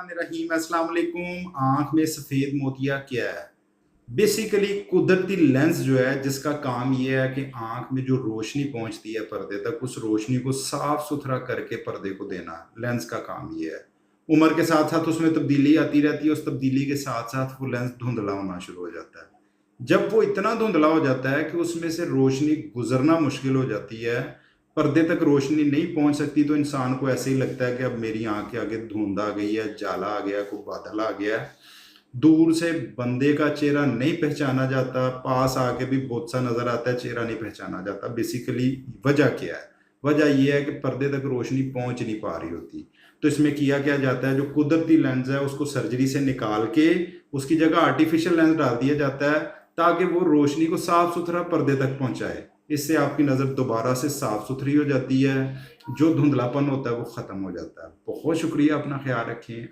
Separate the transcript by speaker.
Speaker 1: बिस्मिल्लाहिर्रहमानिर्रहीम। अस्सलाम वालेकुम। आँख में सफ़ेद मोतिया क्या है? बेसिकली कुदरती लेंस जो है जिसका काम ये है कि आँख में जो रोशनी पहुँचती है पर्दे तक, उस रोशनी को साफ सुथरा करके पर्दे को देना, लेंस का काम ये है। उम्र के साथ साथ उसमें तब्दीली आती रहती है, उस तब्दीली के साथ साथ वो लेंस धुंधला होना शुरू हो जाता है। जब वो इतना धुंधला हो जाता है कि उसमें से रोशनी गुजरना मुश्किल हो जाती है, पर्दे तक रोशनी नहीं पहुंच सकती, तो इंसान को ऐसे ही लगता है कि अब मेरी आंख के आगे धुंध आ गई है, जाला आ गया, कोई बादल आ गया है। दूर से बंदे का चेहरा नहीं पहचाना जाता, पास आके भी बहुत सा नजर आता है, चेहरा नहीं पहचाना जाता। बेसिकली वजह क्या है? वजह यह है कि पर्दे तक रोशनी पहुंच नहीं पा रही होती। तो इसमें किया क्या जाता है, जो कुदरती लेंस है उसको सर्जरी से निकाल के उसकी जगह आर्टिफिशियल लेंस डाल दिया जाता है, ताकि वो रोशनी को साफ सुथरा पर्दे तक पहुंचाए। इससे आपकी नज़र दोबारा से साफ सुथरी हो जाती है, जो धुंधलापन होता है वो ख़त्म हो जाता है। बहुत शुक्रिया, अपना ख्याल रखें।